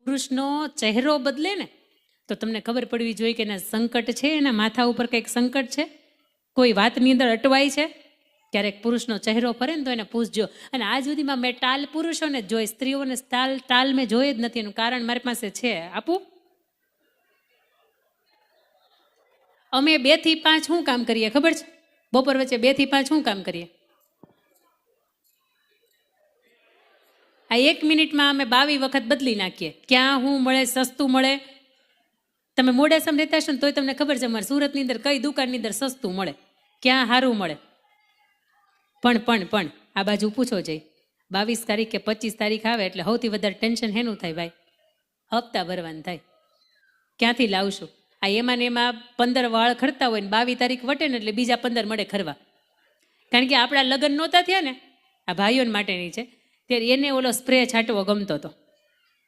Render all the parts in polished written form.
પુરુષનો ચહેરો બદલે ને તો તમને ખબર પડવી જોઈએ કે એના સંકટ છે, એના માથા ઉપર કંઈક સંકટ છે, કોઈ વાતની અંદર અટવાય છે. ક્યારેક પુરુષનો ચહેરો ફરે ને તો એને પૂછજો. અને આજ સુધીમાં મેં ટાલ પુરુષોને જ જોઈ, સ્ત્રીઓને ટાલ મેં જોઈ જ નથી. એનું કારણ મારી પાસે છે, આપું. અમે 2 થી 5 શું કામ કરીએ ખબર છે? બપોર વચ્ચે 2 થી 5 શું કામ કરીએ? આ 1 મિનિટમાં અમે 22 વખત બદલી નાખીએ. ક્યાં શું મળે, સસ્તું મળે. તમે મોડાસામાં રહેતા હશો ને તોય તમને ખબર છે અમારે સુરતની અંદર કઈ દુકાનની અંદર સસ્તું મળે, ક્યાં સારું મળે. પણ આ બાજુ પૂછો જઈ, 22 તારીખ કે 25 તારીખ આવે એટલે સૌથી વધારે ટેન્શન હેનું થાય ભાઈ? હપ્તા ભરવાનું થાય. ક્યાંથી લાવશું? આ એમાં ને એમાં 15 વાળ ખરતા હોય ને 22 તારીખ વટે ને એટલે બીજા 15 મળે ખરવા. કારણ કે આપણા લગ્ન નહોતા થયા ને, આ ભાઈઓને માટેની છે, ત્યારે એને ઓલો સ્પ્રે છાંટવો ગમતો હતો,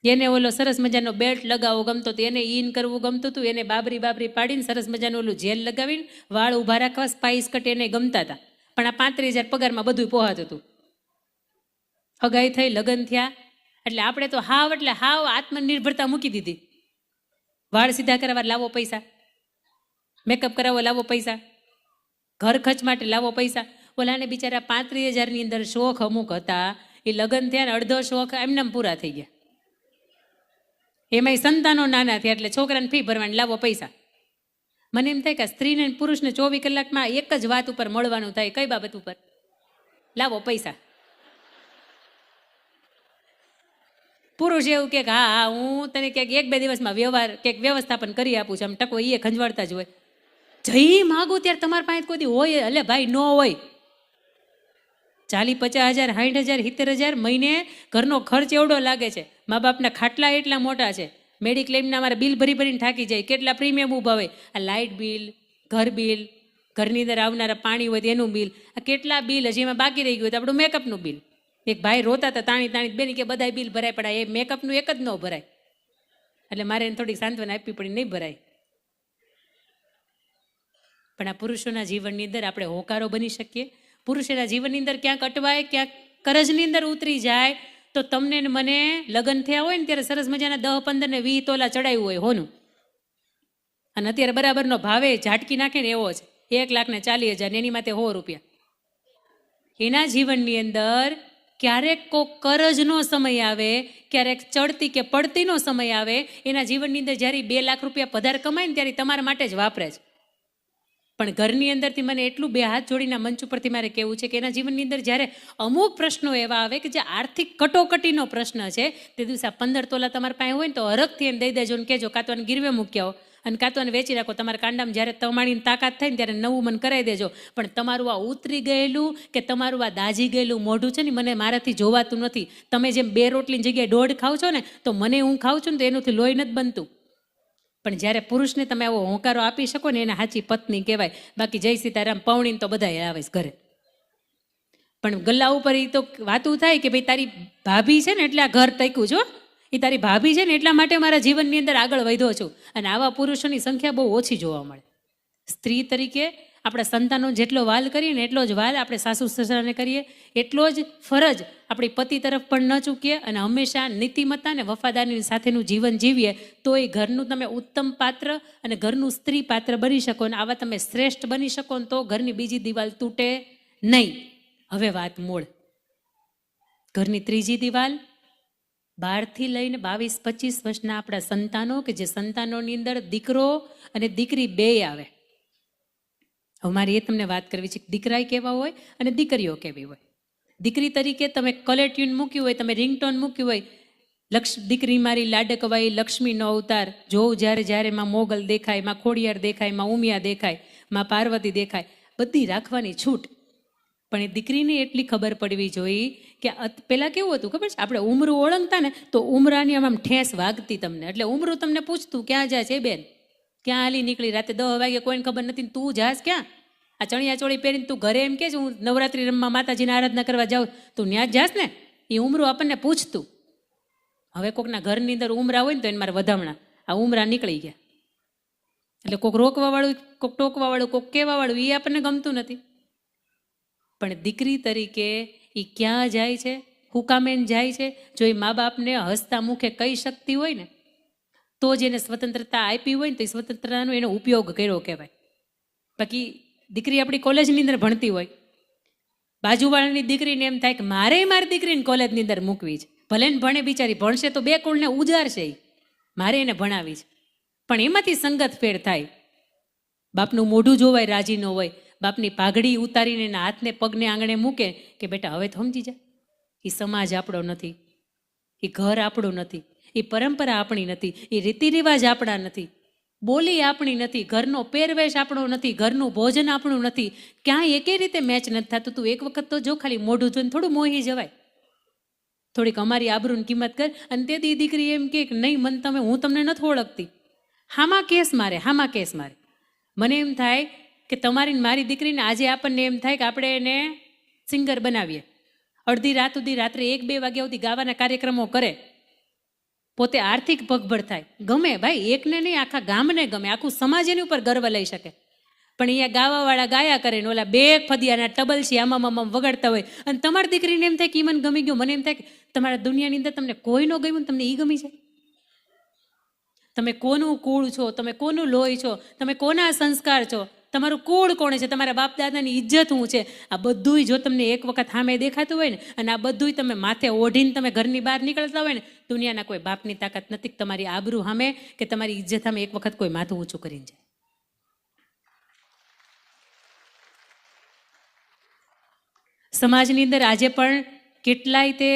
એને ઓલો સરસ મજાનો બેલ્ટ લગાવવો ગમતો હતો, એને ઈન કરવું ગમતું હતું, એને બાબરી પાડીને સરસ મજાનું ઓલું જેલ લગાવીને વાળ ઊભા રાખવા સ્પાઇસ કટ એને ગમતા હતા. પણ આ 35,000 પગારમાં બધું પોહાતું હતું. હગાઈ થઈ, લગ્ન થયા એટલે આપણે તો હાવ આત્મનિર્ભરતા મૂકી દીધી. વાળ સીધા કરવા લાવો પૈસા, મેકઅપ કરાવવો લાવો પૈસા, ઘર ખર્ચ માટે લાવો પૈસા. ઓલાને બિચારા 35,000ની અંદર શોખ અમુક હતા, એ લગ્ન થયા ને અડધો શોખ એમને પૂરા થઈ ગયા. એમાંય સંતાનો નાના થયા એટલે છોકરાને ફી ભરવાની લાવો પૈસા. મને એમ થાય કે સ્ત્રીને પુરુષને 24 કલાકમાં એક જ વાત ઉપર મળવાનું થાય. કઈ બાબત ઉપર? લાવો પૈસા. પુરુષ એવું કે હા હું તને ક્યાંક 1-2 દિવસમાં વ્યવસ્થાપન કરી આપું છું, આમ ટકો એ ખંજવાળતા જ હોય. જઈ માગું ત્યારે તમારી પાસે કોઈ દી હોય? એટલે ભાઈ ન હોય. 40-50,000 60,000 70,000 મહિને ઘરનો ખર્ચ એવડો લાગે છે. મા બાપના ખાટલા એટલા મોટા છે, મેડિક્લેમના અમારા બિલ ભરીને થાકી જાય, કેટલા પ્રીમિયમ ઊભા હોય. આ લાઇટ બિલ, ઘર બિલ, ઘરની અંદર આવનારા પાણી હોય એનું બિલ, આ કેટલા બિલ હજી એમાં બાકી રહી ગયું હોય તો આપણું મેકઅપનું બિલ. એક ભાઈ રોતા હતા તાણી બેન કે બધાય બિલ ભરાય, પડાય એ મેકઅપનું એક જ ન ભરાય. એટલે મારે એને થોડીક સાંત્વના આપવી પડી, નહીં ભરાય. પણ આ પુરુષોના જીવનની અંદર આપણે હોકારો બની શકીએ. પુરુષોના જીવનની અંદર ક્યાંક અટવાય, ક્યાંક કરજની અંદર ઉતરી જાય તો તમને ને મને લગ્ન થયા હોય ને ત્યારે સરસ મજાના 10, 15 ને 20 તોલા ચડાવ્યું હોય હોનું, અને અત્યારે બરાબરનો ભાવે ઝાટકી નાખે ને એવો છે 1,40,000 એની માટે 100 રૂપિયા. એના જીવનની અંદર ક્યારેક કોક કરજનો સમય આવે, ક્યારેક ચડતી કે પડતીનો સમય આવે. એના જીવનની અંદર જ્યારે 2 લાખ રૂપિયા પધાર કમાય ને ત્યારે તમારા માટે જ વાપરે છે. પણ ઘરની અંદરથી મને એટલું 2 હાથ જોડીના મંચ ઉપરથી મારે કહેવું છે કે એના જીવનની અંદર જ્યારે અમુક પ્રશ્નો એવા આવે કે જે આર્થિક કટોકટીનો પ્રશ્ન છે, તે દિવસે 15 તોલા તમારા પાસે હોય ને તો હરખથી એને દઈ દેજો ને કહેજો કાં તો એને ગીરવે મૂકી આવો અને કાં તો એને વેચી રાખો. તમારા કાંડામાં જ્યારે તમારીની તાકાત થાય ને ત્યારે નવું મને કરાવી દેજો. પણ તમારું આ ઉતરી ગયેલું કે તમારું આ દાજી ગયેલું મોઢું છે ને મને મારાથી જોવાતું નથી. તમે જેમ 2 રોટલીની જગ્યાએ 1.5 ખાવ છો ને તો મને હું ખાઉં છું ને તો એનાથી લોહી નથી બનતું. પણ જ્યારે પુરુષને તમે આવો હોંકારો આપી શકો ને એને સાચી પત્ની કહેવાય. બાકી જય સીતારામ પૌણીને તો બધા આવે છે ઘરે. પણ ગલ્લા ઉપર એ તો વાતું થાય કે ભાઈ તારી ભાભી છે ને એટલે આ ઘર ટક્યું છો, એ તારી ભાભી છે ને એટલા માટે મારા જીવનની અંદર આગળ વધ્યો છું. અને આવા પુરુષોની સંખ્યા બહુ ઓછી જોવા મળે. સ્ત્રી તરીકે આપણા સંતાનો જેટલો વાલ કરીએ ને એટલો જ વાલ આપણે સાસુ સસરાને કરીએ, એટલો જ ફરજ આપણી પતિ તરફ પણ ન ચૂકીએ અને હંમેશા નીતિમત્તા અને વફાદારી સાથેનું જીવન જીવીએ તો એ ઘરનું તમે ઉત્તમ પાત્ર અને ઘરનું સ્ત્રી પાત્ર બની શકો ને આવા તમે શ્રેષ્ઠ બની શકો ને તો ઘરની બીજી દિવાલ તૂટે નહીં. હવે વાત મૂળ. ઘરની ત્રીજી દિવાલ 12થી લઈને 22-25 વર્ષના આપણા સંતાનો કે જે સંતાનોની અંદર દીકરો અને દીકરી બેય આવે. હવે મારી એ તમને વાત કરવી છે કે દીકરાય કેવા હોય અને દીકરીઓ કેવી હોય. દીકરી તરીકે તમે કલર ટ્યુન મૂક્યું હોય, તમે રિંગટોન મૂક્યું હોય, દીકરી મારી લાડકવાઈ લક્ષ્મીનો અવતાર, જોઉં જ્યારે જ્યારે માં મોગલ દેખાય, માં ખોડિયાર દેખાય, માં ઉમિયા દેખાય, માં પાર્વતી દેખાય, બધી રાખવાની છૂટ. પણ એ દીકરીને એટલી ખબર પડવી જોઈએ કે પહેલાં કેવું હતું ખબર છે, આપણે ઉમરું ઓળંગતા ને તો ઉમરાની આમ ઠેસ વાગતી તમને. એટલે ઉમરું તમને પૂછતું ક્યાં જાય છે બેન, ક્યાં હાલી નીકળી રાતે 10 વાગે, કોઈને ખબર નથી, તું જાસ ક્યાં? આ ચણિયા ચોળી પહેરીને તું ઘરે એમ કે છે હું નવરાત્રિ રમવા માતાજીને આરાધના કરવા જાઉં, તું ન્યા જ જાસ ને? એ ઉમરું આપણને પૂછતું. હવે કોકના ઘરની અંદર ઉમરા હોય ને તો એને મારે વધામણા, આ ઉમરા નીકળી ગયા. એટલે કોક રોકવાવાળું, કોક ટોકવાવાળું, કોક કહેવાવાળું, એ આપણને ગમતું નથી. પણ દીકરી તરીકે એ ક્યાં જાય છે હુકામેન જાય છે. જો એ મા બાપને હસતા મુખે કહી શકતી હોય ને તો જ એને સ્વતંત્રતા આપી હોય ને તો એ સ્વતંત્રતાનો એનો ઉપયોગ કર્યો કહેવાય. બાકી દીકરી આપણી કોલેજની અંદર ભણતી હોય, બાજુવાળાની દીકરીને એમ થાય કે મારે મારી દીકરીને કોલેજની અંદર મૂકવી છે, ભલે ને ભણે બિચારી, ભણશે તો બે કુળને ઉજારશે, મારે એને ભણાવી છે. પણ એમાંથી સંગત ફેર થાય. બાપનું મોઢું જોવાય રાજી ન હોય, બાપની પાઘડી ઉતારીને એના હાથને પગને આંગણે મૂકે કે બેટા હવે તો સમજી જા, એ સમાજ આપણો નથી, એ ઘર આપણું નથી, એ પરંપરા આપણી નથી, એ રીતિ રિવાજ આપણા નથી, બોલી આપણી નથી, ઘરનો પહેરવેશ આપણો નથી, ઘરનું ભોજન આપણું નથી, ક્યાંય એકે રીતે મેચ નથી થતું. તું એક વખત તો જો ખાલી મોઢું જોઈને થોડું મોહી જવાય, થોડીક અમારી આબરૂની કિંમત કર. અને તેથી દીકરી એમ કે નહીં મન તમે, હું તમને નથી ઓળખતી, હામાં કેસ મારે, હામાં કેસ મારે. મને એમ થાય કે તમારી મારી દીકરીને આજે આપણને એમ થાય કે આપણે એને સિંગર બનાવીએ, અડધી રાત સુધી, રાત્રે 1-2 વાગ્યા સુધી ગાવાના કાર્યક્રમો કરે, પોતે આર્થિક પગભર થાય. ગમે ભાઈ, એકને નહીં આખા ગામને ગમે, આખું સમાજ એની ઉપર ગર્વ લઈ શકે. પણ અહીંયા ગાવાવાળા ગાયા કરે ને ઓલા 2 ફદિયાના ટબલ છે આમાં આમાં વગાડતા હોય, અને તમારી દીકરીને એમ થાય કે મને ગમી ગયું. મને એમ થાય કે તમારા દુનિયાની અંદર તમને કોઈ ન ગમ્યું, તમને એ ગમી છે. તમે કોનું કુળ છો, તમે કોનું લોહી છો, તમે કોના સંસ્કાર છો, તમારું કુળ કોણ છે, તમારા બાપ દાદાની ઇજ્જત શું છે, આ બધુંય જો તમને એક વખત સામે દેખાતું હોય ને, અને આ બધુંય તમે માથે ઓઢીને તમે ઘરની બહાર નીકળતા હોય ને, દુનિયાના કોઈ બાપની તાકાત નથી તમારી આબરૂ સામે કે તમારી ઇજ્જત સામે એક વખત કોઈ માથું ઊંચું કરીને જાય. સમાજની અંદર આજે પણ કેટલાય તે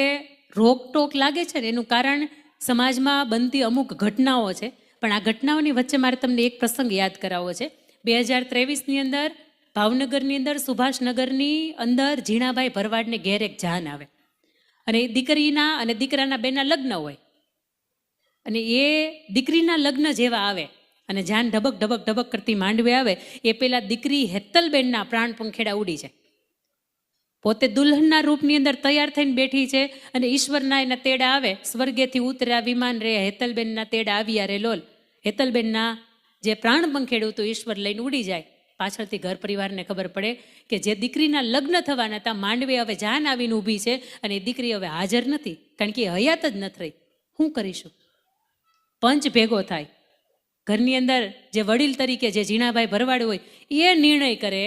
રોકટોક લાગે છે ને, એનું કારણ સમાજમાં બનતી અમુક ઘટનાઓ છે. પણ આ ઘટનાઓની વચ્ચે મારે તમને એક પ્રસંગ યાદ કરાવવો છે. 2023ની અંદર ભાવનગરની અંદર સુભાષનગરની અંદર ઝીણાભાઈ ભરવાડને ઘેર એક જાન આવે, અને એ દીકરીના અને દીકરાના બેના લગ્ન હોય, અને એ દીકરીના લગ્ન જેવા આવે અને જાન ઢબક ઢબક ઢબક કરતી માંડવે આવે, એ પેલા દીકરી હેતલબેનના પ્રાણ પંખેડા ઉડી જાય. પોતે દુલ્હનના રૂપની અંદર તૈયાર થઈને બેઠી છે, અને ઈશ્વરના એના તેડા આવે, સ્વર્ગેથી ઉતર્યા વિમાન રે, હેતલબેનના તેડા આવ્યા રે લોલ. હેતલબેનના જે પ્રાણ પંખેડું હતું ઈશ્વર લઈને ઉડી જાય. પાછળથી ઘર પરિવારને ખબર પડે કે જે દીકરીના લગ્ન થવાના હતા માંડવે હવે જાન આવીને ઊભી છે, અને એ દીકરી હવે હાજર નથી, કારણ કે એ હયાત જ નથી રહી. શું કરીશું? પંચ ભેગો થાય. ઘરની અંદર જે વડીલ તરીકે જે ઝીણાભાઈ ભરવાડ હોય એ નિર્ણય કરે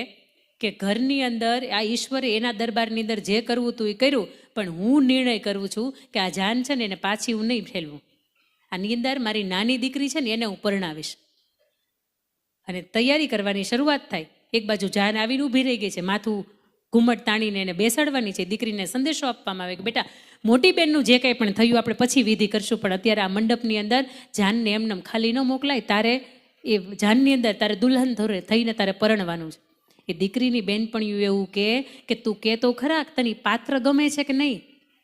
કે ઘરની અંદર આ ઈશ્વરે એના દરબારની અંદર જે કરવું હતું એ કર્યું, પણ હું નિર્ણય કરું છું કે આ જાન છે ને એને પાછી હું નહીં ફેલવું. આની અંદર મારી નાની દીકરી છે ને એને હું પરણાવીશ. અને તૈયારી કરવાની શરૂઆત થાય. એક બાજુ જાન આવીને ઊભી રહી ગઈ છે, માથું ઘૂમટ તાણીને એને બેસાડવાની છે. દીકરીને સંદેશો આપવામાં આવે કે બેટા મોટી બેનનું જે કંઈ પણ થયું આપણે પછી વિધિ કરશું, પણ અત્યારે આ મંડપની અંદર જાનને એમનેમ ખાલી ન મોકલાય, તારે એ જાનની અંદર તારે દુલ્હન થઈને તારે પરણવાનું છે. એ દીકરીની બેનપણીયું એવું કે તું કહેતો ખરા તને પાત્ર ગમે છે કે નહીં,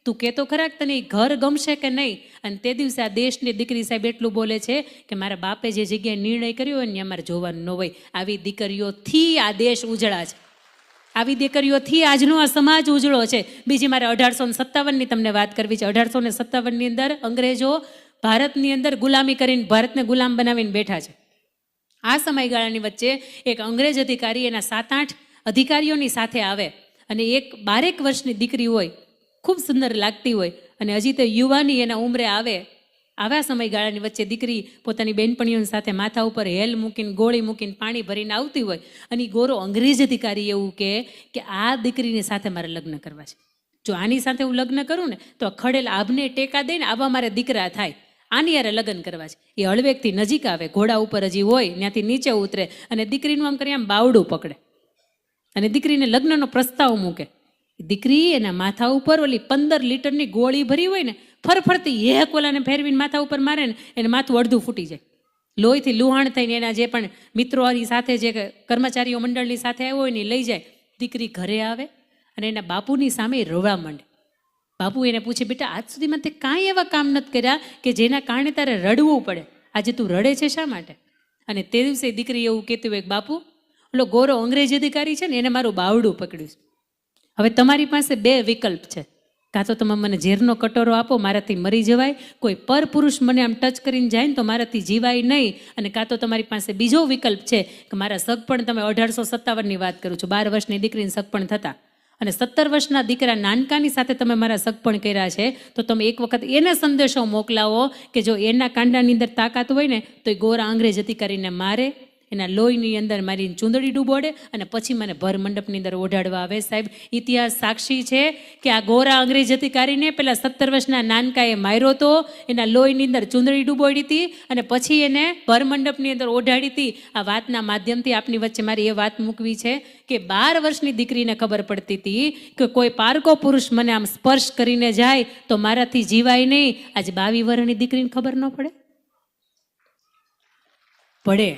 તું કહેતો ખરા તને ઘર ગમશે કે નહીં. અને તે દિવસે આ દેશની દીકરી સાહેબ એટલું બોલે છે કે મારા બાપે જે જગ્યાએ નિર્ણય કર્યો હોય ને અમારે જોવાનું ન હોય. આવી દીકરીઓથી આ દેશ ઉજળા છે, આવી દીકરીઓથી આજનો આ સમાજ ઉજળો છે. બીજી મારે 1857ની તમને વાત કરવી છે. 1857ની અંદર અંગ્રેજો ભારતની અંદર ગુલામી કરીને ભારતને ગુલામ બનાવીને બેઠા છે. આ સમયગાળાની વચ્ચે એક અંગ્રેજ અધિકારી એના 7-8 અધિકારીઓની સાથે આવે, અને એક 12 વર્ષની દીકરી હોય, ખૂબ સુંદર લાગતી હોય, અને હજી તો યુવાની એના ઉંમરે આવે. આવા સમયગાળાની વચ્ચે દીકરી પોતાની બેનપણીઓની સાથે માથા ઉપર હેલ મૂકીને ગોળી મૂકીને પાણી ભરીને આવતી હોય, અને ગોરો અંગ્રેજ અધિકારી એવું કે આ દીકરીની સાથે મારે લગ્ન કરવા છે. જો આની સાથે હું લગ્ન કરું ને તો ખડેલ આભને ટેકા દઈને આવા મારે દીકરા થાય, આની યારે લગ્ન કરવા છે. એ હળવેકથી નજીક આવે, ઘોડા ઉપર હજી હોય ત્યાંથી નીચે ઉતરે, અને દીકરીનું આમ કરી આમ બાવડું પકડે અને દીકરીને લગ્નનો પ્રસ્તાવ મૂકે. દીકરી એના માથા ઉપર ઓલી 15 લીટરની ગોળી ભરી હોય ને, ફરફરતી એક ઓલાને ફેરવીને માથા ઉપર મારે ને એને માથું અડધું ફૂટી જાય. લોહીથી લુહાણ થઈને એના જે પણ મિત્રોની સાથે જે કર્મચારીઓ મંડળની સાથે આવ્યો હોય ને લઈ જાય. દીકરી ઘરે આવે અને એના બાપુની સામે રડવા માંડે. બાપુ એને પૂછે બેટા આજ સુધીમાં તે કાંઈ એવા કામ નથી કર્યા કે જેના કારણે તારે રડવું પડે, આજે તું રડે છે શા માટે? અને તે દિવસે દીકરી એવું કહેતી હોય કે બાપુ ઓલો ગોરો અંગ્રેજ અધિકારી છે ને એને મારું બાવડું પકડ્યું છે. હવે તમારી પાસે 2 વિકલ્પ છે, કાં તો તમે મને ઝેરનો કટોરો આપો, મારાથી મરી જવાય, કોઈ પર પુરુષ મને આમ ટચ કરીને જાય ને તો મારાથી જીવાય નહીં, અને કાં તો તમારી પાસે બીજો વિકલ્પ છે કે મારા સગપણ, તમે 1857ની વાત કરું છું, 12 વર્ષની દીકરીને સગપણ થતા, અને 17 વર્ષના દીકરા નાનકાની સાથે તમે મારા સગપણ કર્યા છે, તો તમે એક વખત એને સંદેશો મોકલાવો કે જો એના કાંડાની અંદર તાકાત હોય ને તો એ ગોરા અંગ્રેજ અધિકારીને મારે, એના લોહીની અંદર મારી ચૂંદડી ડૂબોડે અને પછી મને ભર મંડપની અંદર ઓઢાડવા આવે. સાહેબ, ઇતિહાસ સાક્ષી છે કે આ ગોરા અંગ્રેજ અધિકારીને પેલા 17 વર્ષના નાનકાએ માર્યો હતો, એના લોહીની અંદર ચૂંદડી ડૂબોડી હતી અને પછી એને ભર મંડપની અંદર ઓઢાડી હતી. આ વાતના માધ્યમથી આપની વચ્ચે મારી એ વાત મૂકવી છે કે 12 વર્ષની દીકરીને ખબર પડતી હતી કે કોઈ પારકો પુરુષ મને આમ સ્પર્શ કરીને જાય તો મારાથી જીવાય નહીં. આજે 22 વર્ષની દીકરીને ખબર ન પડે? પડે.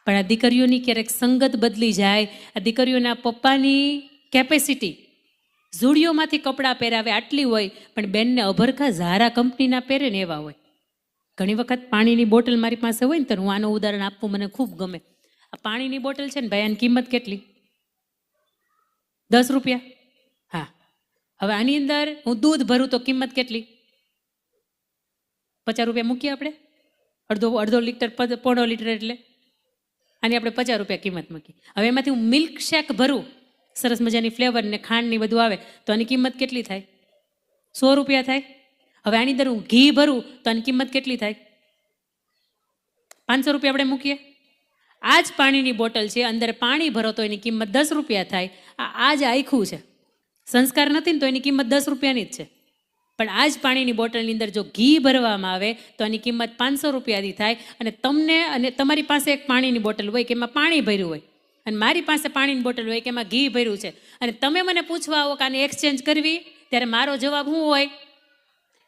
પણ આ દીકરીઓની ક્યારેક સંગત બદલી જાય, આ દીકરીઓના પપ્પાની કેપેસિટી ઝૂડિયોમાંથી કપડાં પહેરાવે આટલી હોય, પણ બેનને અભરખા ઝારા કંપનીના પહેરે ને એવા હોય. ઘણી વખત પાણીની બોટલ મારી પાસે હોય ને તો હું આનું ઉદાહરણ આપવું મને ખૂબ ગમે. આ પાણીની બોટલ છે ને ભાઈ, આની કિંમત કેટલી? 10 રૂપિયા. હા, હવે આની અંદર હું દૂધ ભરું તો કિંમત કેટલી? 50 રૂપિયા મૂકીએ આપણે, અડધો લીટર, 1.5 લીટર, એટલે આની આપણે 50 રૂપિયા કિંમત મૂકી. હવે એમાંથી હું મિલ્ક શેક ભરું, સરસ મજાની ફ્લેવર ને ખાંડ ની બધું આવે, તો આની કિંમત કેટલી થાય? 100 રૂપિયા થાય. હવે આની અંદર હું ઘી ભરું તો આની કિંમત કેટલી થાય? 500 રૂપિયા આપણે મૂકીએ. આ જ પાણીની બોટલ છે, અંદર પાણી ભરો તો એની કિંમત 10 રૂપિયા થાય. આ જ આખું છે, સંસ્કાર નથી ને તો એની કિંમત 10 રૂપિયાની જ છે. પણ આ જ પાણીની બોટલની અંદર જો ઘી ભરવામાં આવે તો આની કિંમત 500 રૂપિયાની થાય. અને તમને અને તમારી પાસે એક પાણીની બોટલ હોય કે એમાં પાણી ભર્યું હોય, અને મારી પાસે પાણીની બોટલ હોય કે એમાં ઘી ભર્યું છે, અને તમે મને પૂછવા આવો કે આને એક્સચેન્જ કરવી, ત્યારે મારો જવાબ શું હોય?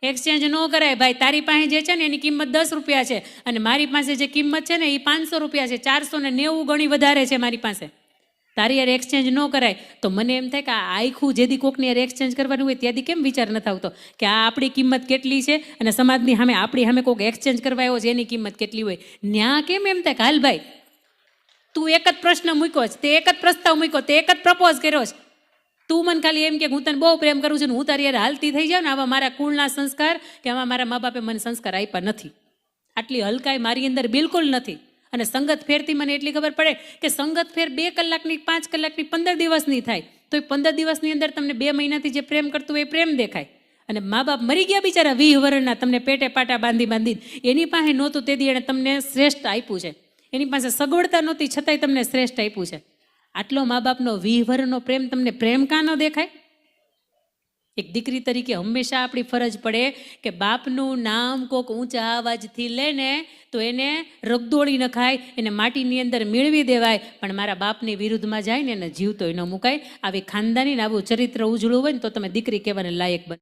એક્સચેન્જ ન કરાય ભાઈ. તારી પાસે જે છે ને એની કિંમત 10 રૂપિયા છે અને મારી પાસે જે કિંમત છે ને એ 500 રૂપિયા છે. 490 ગણી વધારે છે મારી પાસે. તારી યાર એક્સચેન્જ ન કરાય. તો મને એમ થાય કે આ આખું જેથી કોકની યાર એક્સચેન્જ કરવાનું હોય ત્યાંથી કેમ વિચાર નથી આવતો કે આ આપણી કિંમત કેટલી છે અને સમાજની સામે આપણી સામે કોઈક એક્સચેન્જ કરવા આવ્યો છે એની કિંમત કેટલી હોય. ન્યા કેમ એમ થાય કે હાલ ભાઈ તું એક જ પ્રશ્ન મૂક્યો છે, તે એક જ પ્રસ્તાવ મૂક્યો, તે એક જ પ્રપોઝ કર્યો છે, તું મને ખાલી એમ કે હું તને બહુ પ્રેમ કરું છું, હું તારી યાર હાલતી થઈ જાઉં ને, આવા મારા કુળના સંસ્કાર કે આવા મારા મા બાપે મને સંસ્કાર આપ્યા નથી. આટલી હલકાઈ મારી અંદર બિલકુલ નથી. અને સંગત ફેરથી મને એટલી ખબર પડે કે સંગત ફેર 2 કલાકની, 5 કલાકની, 15 દિવસની થાય તો એ 15 દિવસની અંદર તમને 2 મહિનાથી જે પ્રેમ કરતું હોય એ પ્રેમ દેખાય. અને મા બાપ મરી ગયા બિચારા 20 વર્ષના, તમને પેટે પાટા બાંધીને, એની પાસે નહોતું તેથી એણે તમને શ્રેષ્ઠ આપ્યું છે. એની પાસે સગવડતા નહોતી છતાંય તમને શ્રેષ્ઠ આપ્યું છે. આટલો મા બાપનો 20 વર્ષનો પ્રેમ તમને પ્રેમ કાં ન દેખાય? એક દીકરી તરીકે હંમેશા આપણી ફરજ પડે કે બાપનું નામ કોક ઊંચા અવાજથી લે ને તો એને રગદોળી નખાય, એને માટીની અંદર મેળવી દેવાય, પણ મારા બાપની વિરુદ્ધમાં જાય ને એને જીવતોય ન મુકાય. આવી ખાનદાની ને આવું ચરિત્ર ઉજળું હોય ને તો તમે દીકરી કહેવાને લાયક બને.